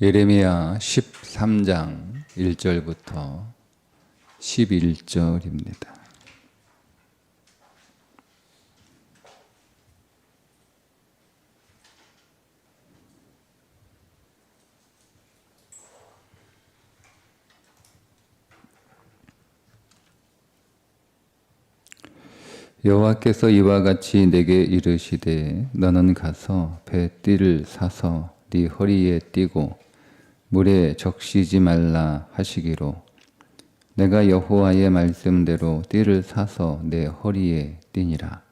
예레미야 13장 1절부터 11절입니다. 여호와께서 이와 같이 내게 이르시되 너는 가서 뱃띠를 사서 네 허리에 띠고 물에 적시지 말라 하시기로 내가 여호와의 말씀대로 띠를 사서 내 허리에 띠니라.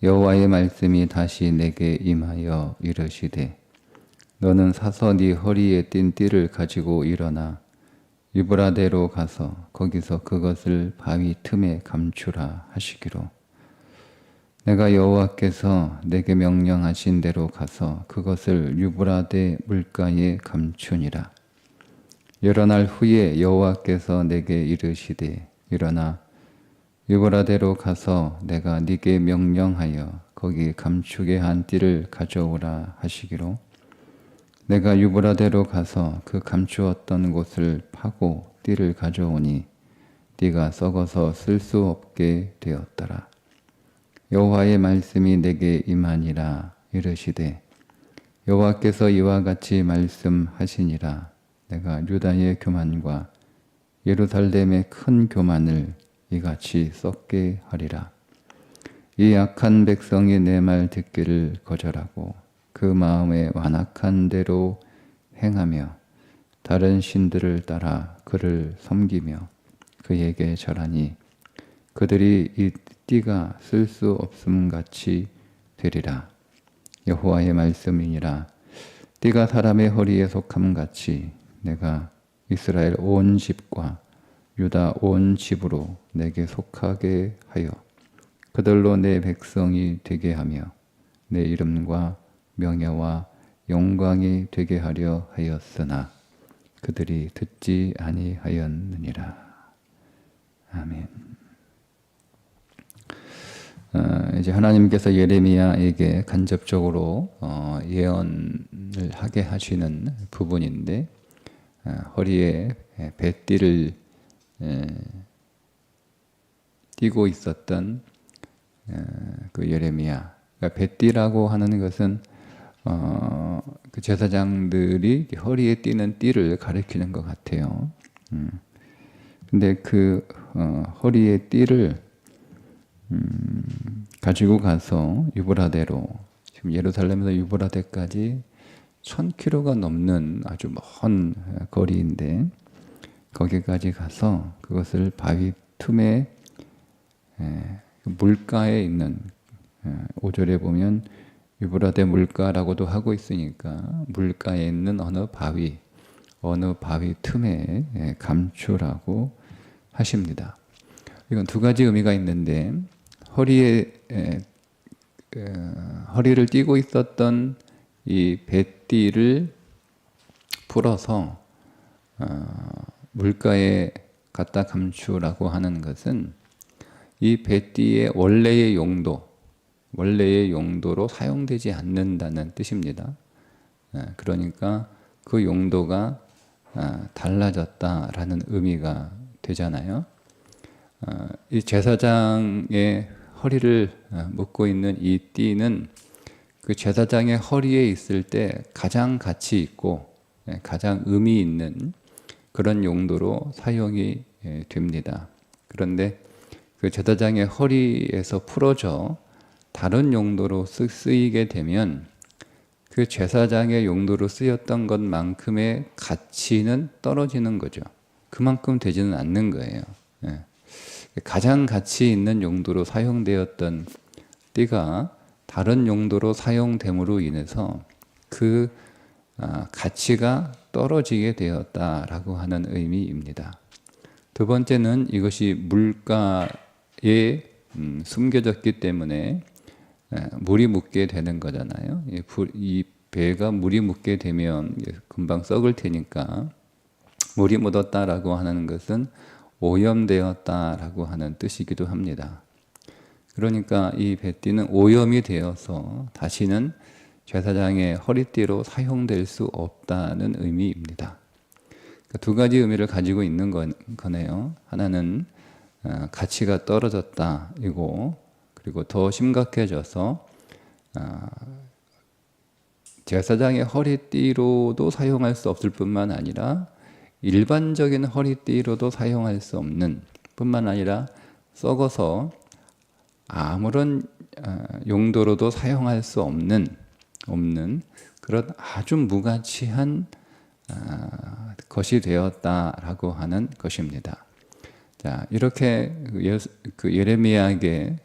여호와의 말씀이 다시 내게 임하여 이르시되 너는 사서 네 허리에 띈 띠를 가지고 일어나 유브라데로 가서 거기서 그것을 바위 틈에 감추라 하시기로 내가 여호와께서 내게 명령하신 대로 가서 그것을 유브라데 물가에 감추니라. 여러 날 후에 여호와께서 내게 이르시되 일어나 유브라데로 가서 내가 네게 명령하여 거기 감추게 한 띠를 가져오라 하시기로 내가 유브라데로 가서 그 감추었던 곳을 파고 띠를 가져오니 띠가 썩어서 쓸 수 없게 되었더라. 여호와의 말씀이 내게 임하니라 이르시되 여호와께서 이와 같이 말씀하시니라. 내가 유다의 교만과 예루살렘의 큰 교만을 이같이 썩게 하리라. 이 악한 백성이 내 말 듣기를 거절하고 그 마음에 완악한 대로 행하며 다른 신들을 따라 그를 섬기며 그에게 절하니 그들이 이 띠가 쓸 수 없음 같이 되리라. 여호와의 말씀이니라. 띠가 사람의 허리에 속함 같이 내가 이스라엘 온 집과 유다 온 집으로 내게 속하게 하여 그들로 내 백성이 되게 하며 내 이름과 명예와 영광이 되게 하려 하였으나 그들이 듣지 아니하였느니라. 아멘. 이제 하나님께서 예레미야에게 간접적으로 예언을 하게 하시는 부분인데 허리에 뱃띠를 띠고 있었던 그 예레미야. 그러니까 뱃띠라고 하는 것은 그 제사장들이 허리에 띠는 띠를 가리키는 것 같아요. 근데 그 허리에 띠를 가지고 가서 유브라데로, 지금 예루살렘에서 유브라데까지 1000km가 넘는 아주 먼 거리인데 거기까지 가서 그것을 바위 틈에 물가에 있는 5절에 보면 유브라데 물가라고도 하고 있으니까 물가에 있는 어느 바위 틈에 감추라고 하십니다. 이건 두 가지 의미가 있는데 허리를 띠고 있었던 이 뱃띠를 풀어서 물가에 갖다 감추라고 하는 것은 이 뱃띠의 원래의 용도로 사용되지 않는다는 뜻입니다. 그러니까 그 용도가 달라졌다라는 의미가 되잖아요. 이 제사장의 허리를 묶고 있는 이 띠는 그 제사장의 허리에 있을 때 가장 가치 있고 가장 의미 있는 그런 용도로 사용이 됩니다. 그런데 그 제사장의 허리에서 풀어져 다른 용도로 쓰이게 되면 그 제사장의 용도로 쓰였던 것만큼의 가치는 떨어지는 거죠. 그만큼 되지는 않는 거예요. 가장 가치 있는 용도로 사용되었던 띠가 다른 용도로 사용됨으로 인해서 그 가치가 떨어지게 되었다라고 하는 의미입니다. 두 번째는 이것이 물가에 숨겨졌기 때문에 물이 묻게 되는 거잖아요. 이 배가 물이 묻게 되면 금방 썩을 테니까 물이 묻었다라고 하는 것은 오염되었다라고 하는 뜻이기도 합니다. 그러니까 이 뱃띠는 오염이 되어서 다시는 제사장의 허리띠로 사용될 수 없다는 의미입니다. 그러니까 두 가지 의미를 가지고 있는 거네요. 하나는 가치가 떨어졌다 이고, 그리고 더 심각해져서 제사장의 허리띠로도 사용할 수 없을 뿐만 아니라 일반적인 허리띠로도 사용할 수 없는 뿐만 아니라 썩어서 아무런 용도로도 사용할 수 없는 그런 아주 무가치한 것이 되었다라고 하는 것입니다. 자, 이렇게 그 예레미야에게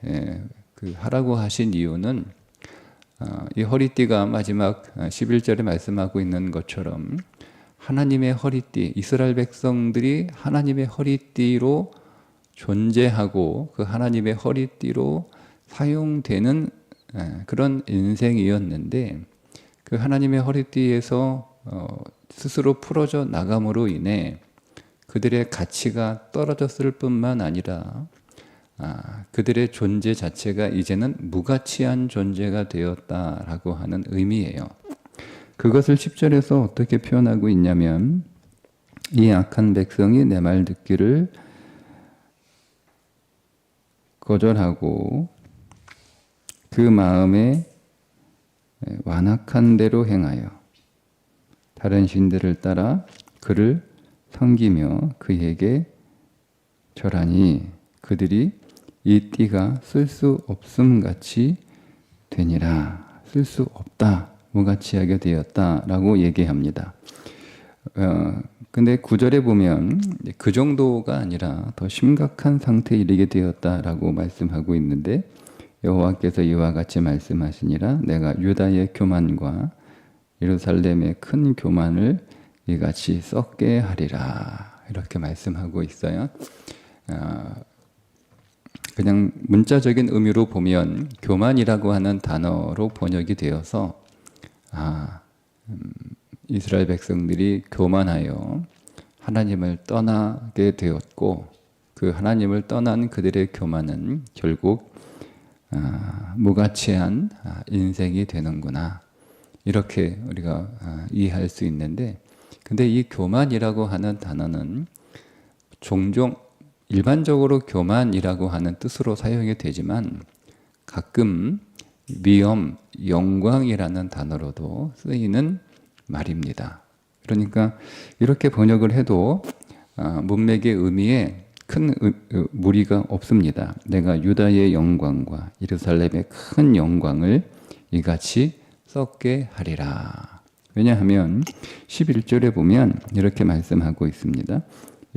하라고 하신 이유는 이 허리띠가 마지막 11절에 말씀하고 있는 것처럼 하나님의 허리띠, 이스라엘 백성들이 하나님의 허리띠로 존재하고 그 하나님의 허리띠로 사용되는 그런 인생이었는데, 그 하나님의 허리띠에서 스스로 풀어져 나감으로 인해 그들의 가치가 떨어졌을 뿐만 아니라 그들의 존재 자체가 이제는 무가치한 존재가 되었다라고 하는 의미예요. 그것을 10절에서 어떻게 표현하고 있냐면, 이 악한 백성이 내 말 듣기를 거절하고 그 마음에 완악한 대로 행하여 다른 신들을 따라 그를 섬기며 그에게 절하니 그들이 이 띠가 쓸 수 없음 같이 되니라. 쓸 수 없다, 무가치하게 되었다라고 얘기합니다. 근데 9절에 보면 그 정도가 아니라 더 심각한 상태에 이르게 되었다라고 말씀하고 있는데, 여호와께서 이와 같이 말씀하시니라. 내가 유다의 교만과 예루살렘의 큰 교만을 이같이 썩게 하리라. 이렇게 말씀하고 있어요. 그냥 문자적인 의미로 보면 교만이라고 하는 단어로 번역이 되어서 이스라엘 백성들이 교만하여 하나님을 떠나게 되었고, 그 하나님을 떠난 그들의 교만은 결국 무가치한 인생이 되는구나, 이렇게 우리가 이해할 수 있는데, 근데 이 교만이라고 하는 단어는 종종 일반적으로 교만이라고 하는 뜻으로 사용이 되지만 가끔 위엄, 영광이라는 단어로도 쓰이는 말입니다. 그러니까 이렇게 번역을 해도 문맥의 의미에 큰 무리가 없습니다. 내가 유다의 영광과 예루살렘의 큰 영광을 이같이 썩게 하리라. 왜냐하면 11절에 보면 이렇게 말씀하고 있습니다.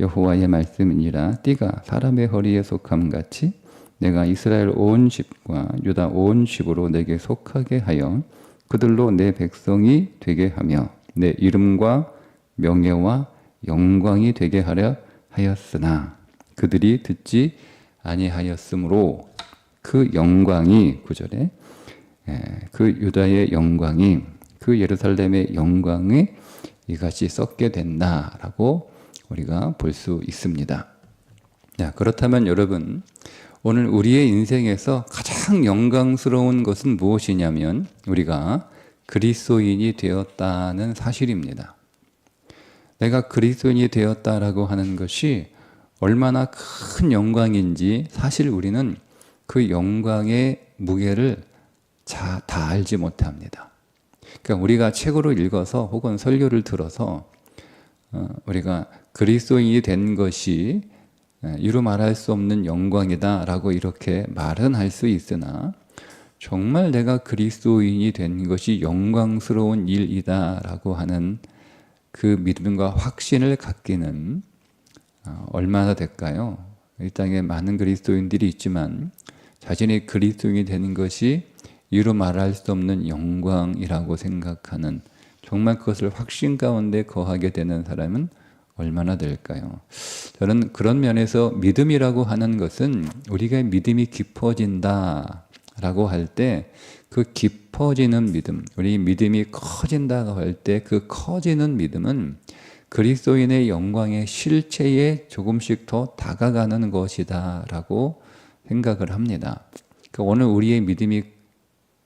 여호와의 말씀이니라. 띠가 사람의 허리에 속함 같이 내가 이스라엘 온 집과 유다 온 집으로 내게 속하게 하여 그들로 내 백성이 되게 하며 내 이름과 명예와 영광이 되게 하려 하였으나 그들이 듣지 아니하였으므로 그 영광이, 9절에 그 유다의 영광이, 그 예루살렘의 영광이 이같이 썩게 된다라고 우리가 볼 수 있습니다. 자, 그렇다면 여러분, 오늘 우리의 인생에서 가장 영광스러운 것은 무엇이냐면 우리가 그리스도인이 되었다는 사실입니다. 내가 그리스도인이 되었다라고 하는 것이 얼마나 큰 영광인지 사실 우리는 그 영광의 무게를 다 알지 못합니다. 그러니까 우리가 책으로 읽어서 혹은 설교를 들어서 우리가 그리스도인이 된 것이 이루 말할 수 없는 영광이다라고 이렇게 말은 할 수 있으나, 정말 내가 그리스도인이 된 것이 영광스러운 일이다라고 하는 그 믿음과 확신을 갖기는 얼마나 될까요? 이 땅에 많은 그리스도인들이 있지만 자신이 그리스도인이 되는 것이 이루 말할 수 없는 영광이라고 생각하는, 정말 그것을 확신 가운데 거하게 되는 사람은 얼마나 될까요? 저는 그런 면에서 믿음이라고 하는 것은 우리가 믿음이 깊어진다라고 할 때 그 깊어지는 믿음, 우리 믿음이 커진다고 할 때 그 커지는 믿음은 그리스도인의 영광의 실체에 조금씩 더 다가가는 것이다라고 생각을 합니다. 그러니까 오늘 우리의 믿음이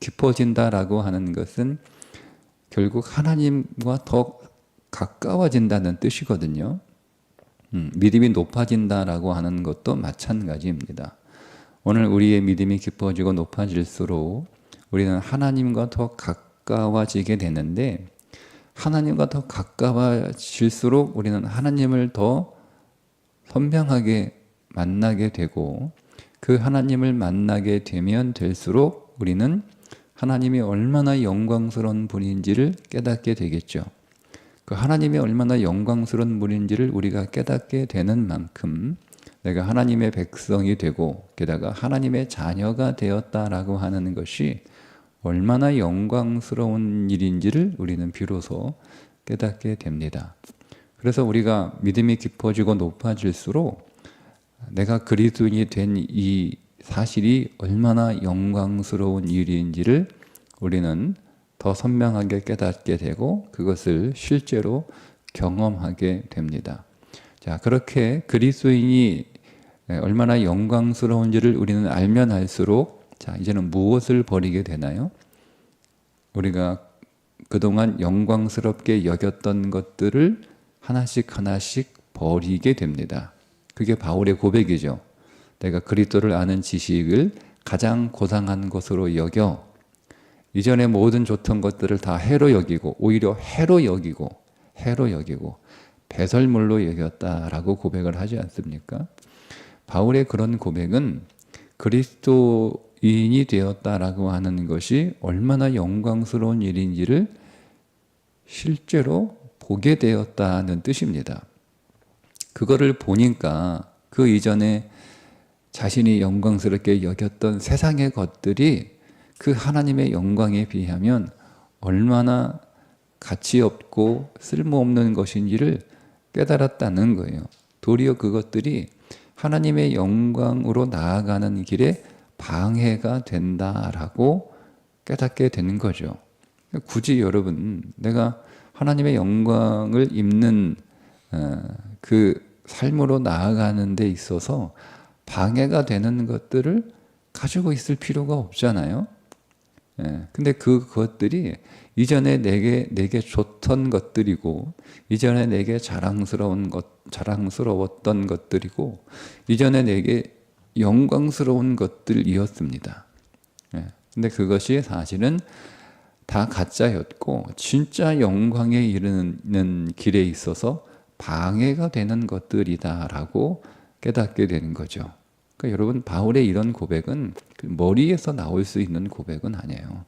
깊어진다라고 하는 것은 결국 하나님과 더 가까워진다는 뜻이거든요. 믿음이 높아진다라고 하는 것도 마찬가지입니다. 오늘 우리의 믿음이 깊어지고 높아질수록 우리는 하나님과 더 가까워지게 되는데, 하나님과 더 가까워질수록 우리는 하나님을 더 선명하게 만나게 되고, 그 하나님을 만나게 되면 될수록 우리는 하나님이 얼마나 영광스러운 분인지를 깨닫게 되겠죠. 그 하나님이 얼마나 영광스러운 분인지를 우리가 깨닫게 되는 만큼 내가 하나님의 백성이 되고 게다가 하나님의 자녀가 되었다라고 하는 것이 얼마나 영광스러운 일인지를 우리는 비로소 깨닫게 됩니다. 그래서 우리가 믿음이 깊어지고 높아질수록 내가 그리스도인이 된 이 사실이 얼마나 영광스러운 일인지를 우리는 더 선명하게 깨닫게 되고 그것을 실제로 경험하게 됩니다. 자, 그렇게 그리스도인이 얼마나 영광스러운지를 우리는 알면 알수록, 자, 이제는 무엇을 버리게 되나요? 우리가 그동안 영광스럽게 여겼던 것들을 하나씩 하나씩 버리게 됩니다. 그게 바울의 고백이죠. 내가 그리스도를 아는 지식을 가장 고상한 것으로 여겨 이전에 모든 좋던 것들을 다 해로 여기고, 오히려 해로 여기고 배설물로 여겼다라고 고백을 하지 않습니까? 바울의 그런 고백은 그리스도인이 되었다라고 하는 것이 얼마나 영광스러운 일인지를 실제로 보게 되었다는 뜻입니다. 그거를 보니까 그 이전에 자신이 영광스럽게 여겼던 세상의 것들이 그 하나님의 영광에 비하면 얼마나 가치 없고 쓸모없는 것인지를 깨달았다는 거예요. 도리어 그것들이 하나님의 영광으로 나아가는 길에 방해가 된다라고 깨닫게 되는 거죠. 굳이 여러분, 내가 하나님의 영광을 입는 그 삶으로 나아가는 데 있어서 방해가 되는 것들을 가지고 있을 필요가 없잖아요. 근데 그것들이 이전에 내게 좋던 것들이고, 이전에 내게 자랑스러웠던 것들이고, 이전에 내게 영광스러운 것들이었습니다. 근데 그것이 사실은 다 가짜였고, 진짜 영광에 이르는 길에 있어서 방해가 되는 것들이다라고 깨닫게 되는 거죠. 그러니까 여러분, 바울의 이런 고백은 머리에서 나올 수 있는 고백은 아니에요.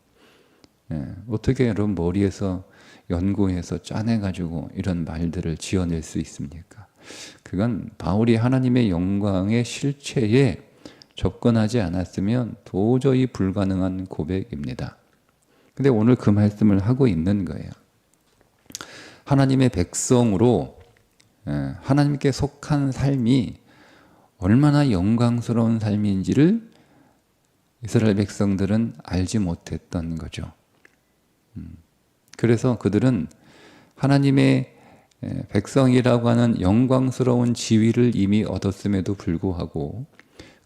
어떻게 여러분 머리에서 연구해서 짜내가지고 이런 말들을 지어낼 수 있습니까? 그건 바울이 하나님의 영광의 실체에 접근하지 않았으면 도저히 불가능한 고백입니다. 근데 오늘 그 말씀을 하고 있는 거예요. 하나님의 백성으로 하나님께 속한 삶이 얼마나 영광스러운 삶인지를 이스라엘 백성들은 알지 못했던 거죠. 그래서 그들은 하나님의 백성이라고 하는 영광스러운 지위를 이미 얻었음에도 불구하고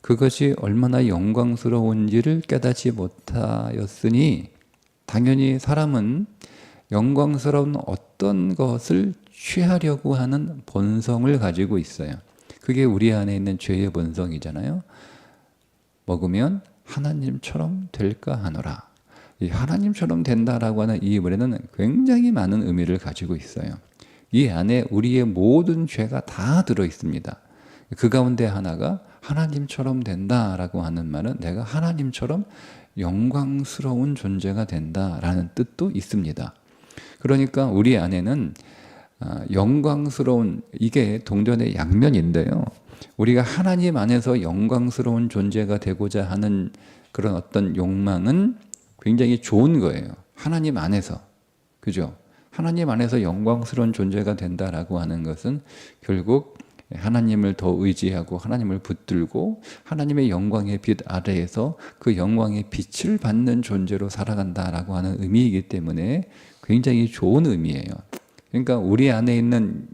그것이 얼마나 영광스러운지를 깨닫지 못하였으니, 당연히 사람은 영광스러운 어떤 것을 취하려고 하는 본성을 가지고 있어요. 그게 우리 안에 있는 죄의 본성이잖아요. 먹으면 하나님처럼 될까 하노라. 이 하나님처럼 된다라고 하는 이 말에는 굉장히 많은 의미를 가지고 있어요. 이 안에 우리의 모든 죄가 다 들어 있습니다. 그 가운데 하나가 하나님처럼 된다라고 하는 말은 내가 하나님처럼 영광스러운 존재가 된다라는 뜻도 있습니다. 그러니까 우리 안에는 영광스러운, 이게 동전의 양면인데요. 우리가 하나님 안에서 영광스러운 존재가 되고자 하는 그런 어떤 욕망은 굉장히 좋은 거예요. 하나님 안에서. 그죠? 하나님 안에서 영광스러운 존재가 된다라고 하는 것은 결국 하나님을 더 의지하고 하나님을 붙들고 하나님의 영광의 빛 아래에서 그 영광의 빛을 받는 존재로 살아간다라고 하는 의미이기 때문에 굉장히 좋은 의미예요. 그러니까 우리 안에 있는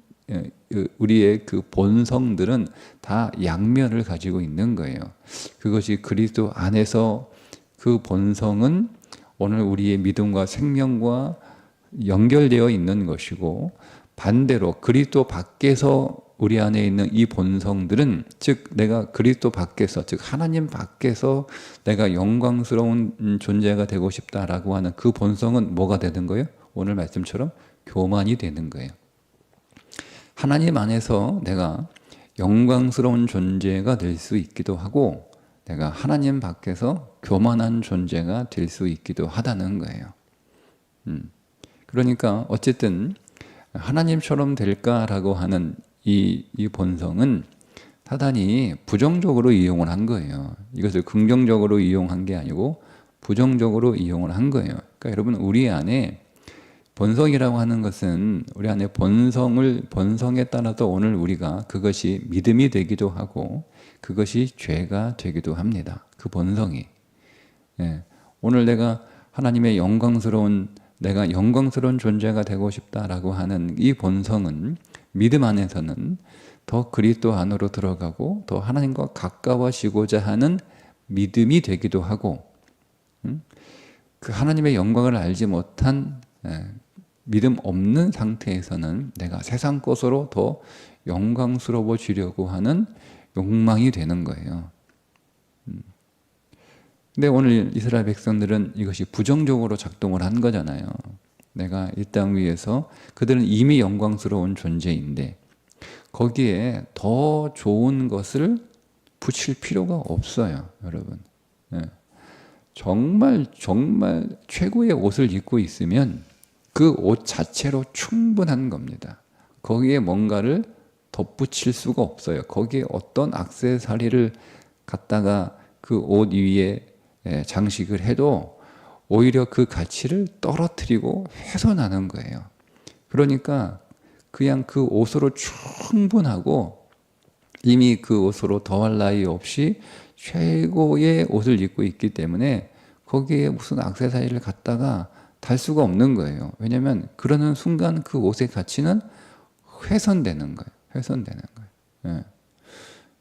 우리의 그 본성들은 다 양면을 가지고 있는 거예요. 그것이 그리스도 안에서 그 본성은 오늘 우리의 믿음과 생명과 연결되어 있는 것이고, 반대로 그리스도 밖에서 우리 안에 있는 이 본성들은, 즉 내가 그리스도 밖에서, 즉 하나님 밖에서 내가 영광스러운 존재가 되고 싶다라고 하는 그 본성은 뭐가 되는 거예요? 오늘 말씀처럼 교만이 되는 거예요. 하나님 안에서 내가 영광스러운 존재가 될 수 있기도 하고, 내가 하나님 밖에서 교만한 존재가 될 수 있기도 하다는 거예요. 그러니까 어쨌든 하나님처럼 될까라고 하는 이 본성은 사단이 부정적으로 이용을 한 거예요. 이것을 긍정적으로 이용한 게 아니고 부정적으로 이용을 한 거예요. 그러니까 여러분, 우리 안에 본성이라고 하는 것은, 우리 안에 본성에 따라서 오늘 우리가 그것이 믿음이 되기도 하고 그것이 죄가 되기도 합니다. 그 본성이. 예. 오늘 내가 영광스러운 존재가 되고 싶다라고 하는 이 본성은 믿음 안에서는 더 그리스도 안으로 들어가고 더 하나님과 가까워지고자 하는 믿음이 되기도 하고, 그 하나님의 영광을 알지 못한 믿음 없는 상태에서는 내가 세상 것으로 더 영광스러워지려고 하는 욕망이 되는 거예요. 근데 오늘 이스라엘 백성들은 이것이 부정적으로 작동을 한 거잖아요. 내가 이 땅 위에서, 그들은 이미 영광스러운 존재인데 거기에 더 좋은 것을 붙일 필요가 없어요, 여러분. 정말 최고의 옷을 입고 있으면 그 옷 자체로 충분한 겁니다. 거기에 뭔가를 덧붙일 수가 없어요. 거기에 어떤 액세서리를 갖다가 그 옷 위에 장식을 해도 오히려 그 가치를 떨어뜨리고 훼손하는 거예요. 그러니까 그냥 그 옷으로 충분하고 이미 그 옷으로 더할 나위 없이 최고의 옷을 입고 있기 때문에 거기에 무슨 액세서리를 갖다가 달 수가 없는 거예요. 왜냐하면 그러는 순간 그 옷의 가치는 훼손되는 거예요. 예.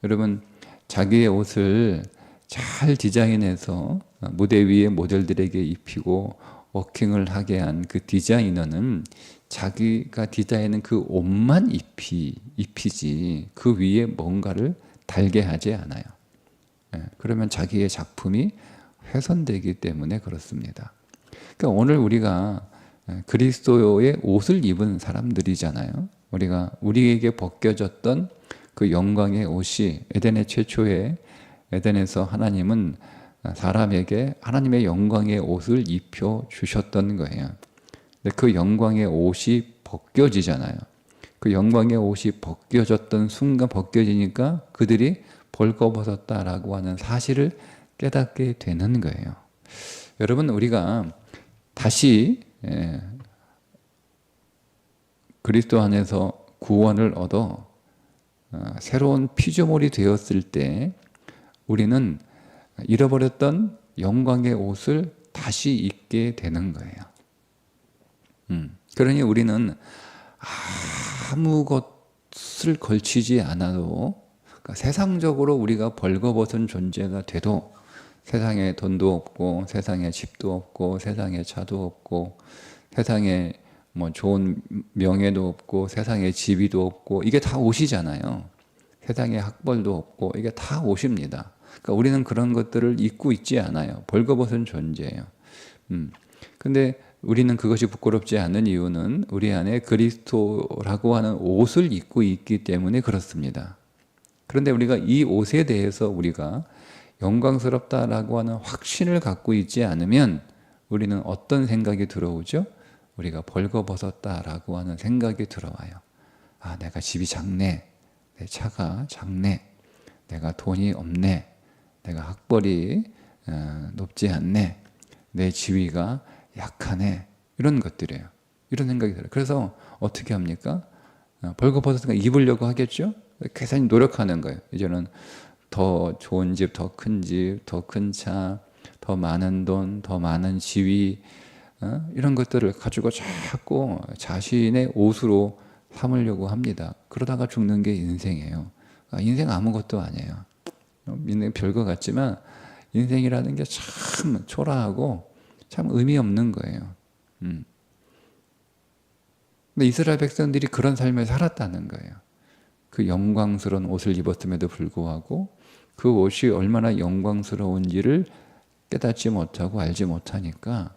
여러분, 자기의 옷을 잘 디자인해서 무대 위에 모델들에게 입히고 워킹을 하게 한 그 디자이너는 자기가 디자인한 그 옷만 입히지 그 위에 뭔가를 달게 하지 않아요. 그러면 자기의 작품이 훼손되기 때문에 그렇습니다. 그러니까 오늘 우리가 그리스도의 옷을 입은 사람들이잖아요. 우리에게 벗겨졌던 그 영광의 옷이 에덴의 최초에, 에덴에서 하나님은 사람에게 하나님의 영광의 옷을 입혀 주셨던 거예요. 근데 그 영광의 옷이 벗겨지잖아요. 그 영광의 옷이 벗겨졌던 순간, 벗겨지니까 그들이 벌거벗었다라고 하는 사실을 깨닫게 되는 거예요. 여러분, 우리가 다시 그리스도 안에서 구원을 얻어 새로운 피조물이 되었을 때 우리는 잃어버렸던 영광의 옷을 다시 입게 되는 거예요. 그러니 우리는 아무 것을 걸치지 않아도, 그러니까 세상적으로 우리가 벌거벗은 존재가 돼도, 세상에 돈도 없고 세상에 집도 없고 세상에 차도 없고 세상에 뭐 좋은 명예도 없고 세상에 지위도 없고, 이게 다 옷이잖아요. 세상에 학벌도 없고 이게 다 옷입니다. 그러니까 우리는 그런 것들을 입고 있지 않아요. 벌거벗은 존재예요. 근데 우리는 그것이 부끄럽지 않은 이유는 우리 안에 그리스도라고 하는 옷을 입고 있기 때문에 그렇습니다. 그런데 우리가 이 옷에 대해서 우리가 영광스럽다라고 하는 확신을 갖고 있지 않으면 우리는 어떤 생각이 들어오죠? 우리가 벌거벗었다라고 하는 생각이 들어와요. 아, 내가 집이 작네, 내 차가 작네, 내가 돈이 없네, 내가 학벌이 높지 않네, 내 지위가 약하네, 이런 것들이에요. 이런 생각이 들어요. 그래서 어떻게 합니까? 벌거벗었으니까 입으려고 하겠죠? 계속 노력하는 거예요. 이제는 더 좋은 집, 더 큰 집, 더 큰 차, 더 많은 돈, 더 많은 지위, 이런 것들을 가지고 자꾸 자신의 옷으로 삼으려고 합니다. 그러다가 죽는 게 인생이에요. 인생 아무것도 아니에요. 인생 별거 같지만 인생이라는 게 참 초라하고 참 의미 없는 거예요. 근데 이스라엘 백성들이 그런 삶을 살았다는 거예요. 그 영광스러운 옷을 입었음에도 불구하고 그 옷이 얼마나 영광스러운지를 깨닫지 못하고 알지 못하니까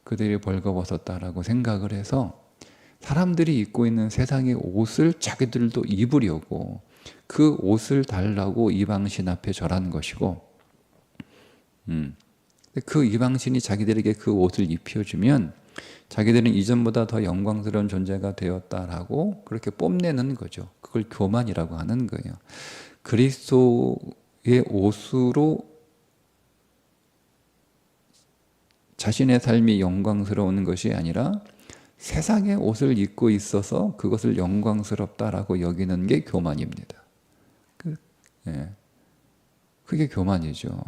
그들이 벌거벗었다라고 생각을 해서 사람들이 입고 있는 세상의 옷을 자기들도 입으려고 그 옷을 달라고 이방신 앞에 절한 것이고, 그 이방신이 자기들에게 그 옷을 입혀주면 자기들은 이전보다 더 영광스러운 존재가 되었다라고 그렇게 뽐내는 거죠. 그걸 교만이라고 하는 거예요. 그리스도의 옷으로 자신의 삶이 영광스러운 것이 아니라 세상의 옷을 입고 있어서 그것을 영광스럽다라고 여기는 게 교만입니다. 그게 교만이죠.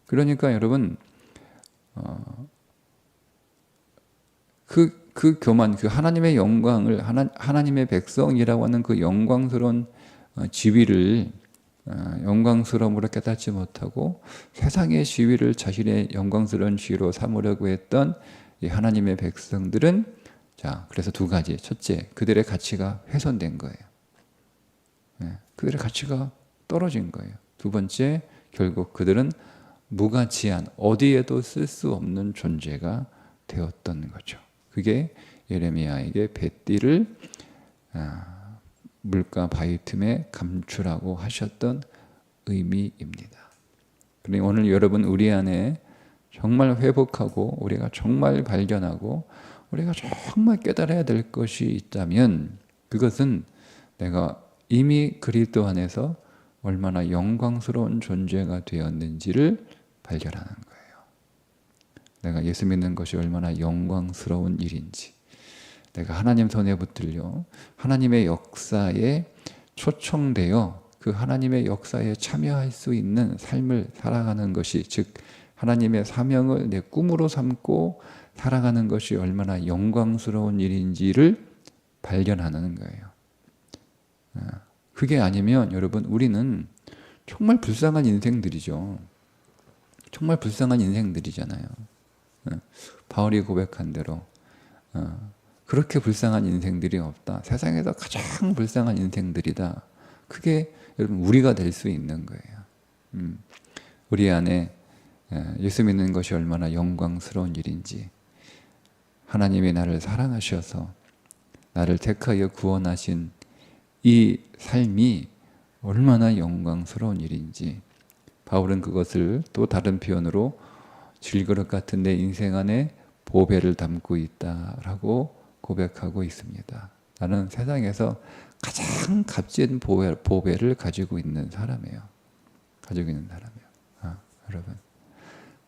그러니까 여러분, 그 교만, 그 하나님의 영광을, 하나님의 백성이라고 하는 그 영광스러운 지위를 영광스러움으로 깨닫지 못하고 세상의 지위를 자신의 영광스러운 지위로 삼으려고 했던 이 하나님의 백성들은, 자, 그래서 두 가지. 첫째, 그들의 가치가 훼손된 거예요. 그들의 가치가 떨어진 거예요. 두 번째, 결국 그들은 무가치한, 어디에도 쓸 수 없는 존재가 되었던 거죠. 그게 예레미야에게 뱃띠를 물가 바위 틈에 감추라고 하셨던 의미입니다. 그러니 오늘 여러분, 우리 안에 정말 회복하고 우리가 정말 발견하고 우리가 정말 깨달아야 될 것이 있다면 그것은 내가 이미 그리스도 안에서 얼마나 영광스러운 존재가 되었는지를 발견하는 거예요. 내가 예수 믿는 것이 얼마나 영광스러운 일인지, 내가 하나님 손에 붙들려 하나님의 역사에 초청되어 그 하나님의 역사에 참여할 수 있는 삶을 살아가는 것이, 즉 하나님의 사명을 내 꿈으로 삼고 살아가는 것이 얼마나 영광스러운 일인지를 발견하는 거예요. 그게 아니면 여러분, 우리는 정말 불쌍한 인생들이죠. 정말 불쌍한 인생들이잖아요. 바울이 고백한 대로 그렇게 불쌍한 인생들이 없다. 세상에서 가장 불쌍한 인생들이다. 그게 여러분 우리가 될 수 있는 거예요. 우리 안에 예수 믿는 것이 얼마나 영광스러운 일인지, 하나님이 나를 사랑하셔서 나를 택하여 구원하신 이 삶이 얼마나 영광스러운 일인지, 바울은 그것을 또 다른 표현으로 질그릇 같은 내 인생 안에 보배를 담고 있다라고 고백하고 있습니다. 나는 세상에서 가장 값진 보배를 가지고 있는 사람이에요. 여러분,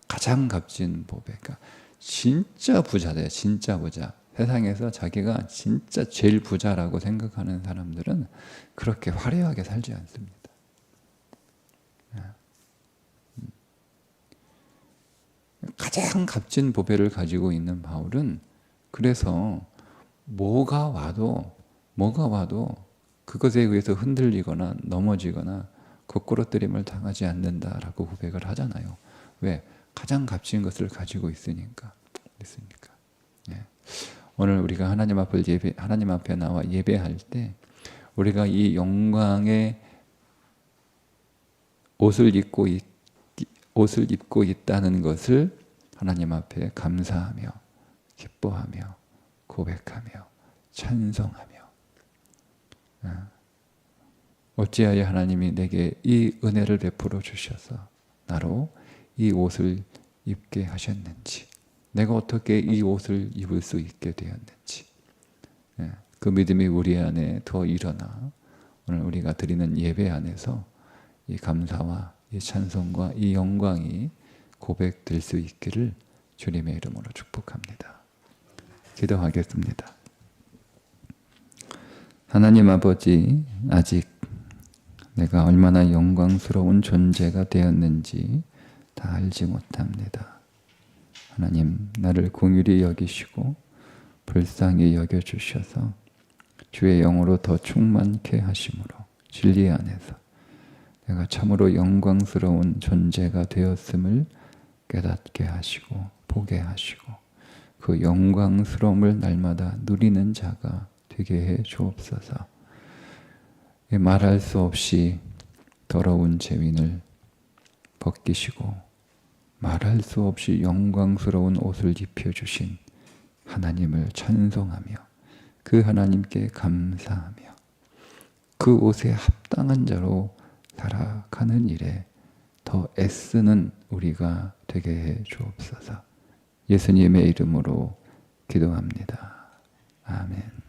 가장 값진 보배. 그러니까 진짜 부자돼요. 진짜 부자. 세상에서 자기가 진짜 제일 부자라고 생각하는 사람들은 그렇게 화려하게 살지 않습니다. 가장 값진 보배를 가지고 있는 바울은 그래서 뭐가 와도 그것에 의해서 흔들리거나 넘어지거나 거꾸로뜨림을 당하지 않는다라고 고백을 하잖아요. 왜? 가장 값진 것을 가지고 있으니까. 오늘 우리가 하나님 앞에 나와 예배할 때 우리가 이 영광의 옷을 입고 있다는 것을 하나님 앞에 감사하며 기뻐하며 고백하며 찬송하며, 어찌하여 하나님이 내게 이 은혜를 베풀어 주셔서 나로 이 옷을 입게 하셨는지, 내가 어떻게 이 옷을 입을 수 있게 되었는지, 그 믿음이 우리 안에 더 일어나 오늘 우리가 드리는 예배 안에서 이 감사와 이 찬송과 이 영광이 고백될 수 있기를 주님의 이름으로 축복합니다. 기도하겠습니다. 하나님 아버지, 아직 내가 얼마나 영광스러운 존재가 되었는지 다 알지 못합니다. 하나님, 나를 긍휼히 여기시고 불쌍히 여겨주셔서 주의 영으로 더 충만케 하심으로 진리 안에서 내가 참으로 영광스러운 존재가 되었음을 깨닫게 하시고 보게 하시고 그 영광스러움을 날마다 누리는 자가 되게 해 주옵소서. 말할 수 없이 더러운 죄인을 벗기시고 말할 수 없이 영광스러운 옷을 입혀주신 하나님을 찬송하며 그 하나님께 감사하며 그 옷에 합당한 자로 살아가는 일에 더 애쓰는 우리가 되게 해 주옵소서. 예수님의 이름으로 기도합니다. 아멘.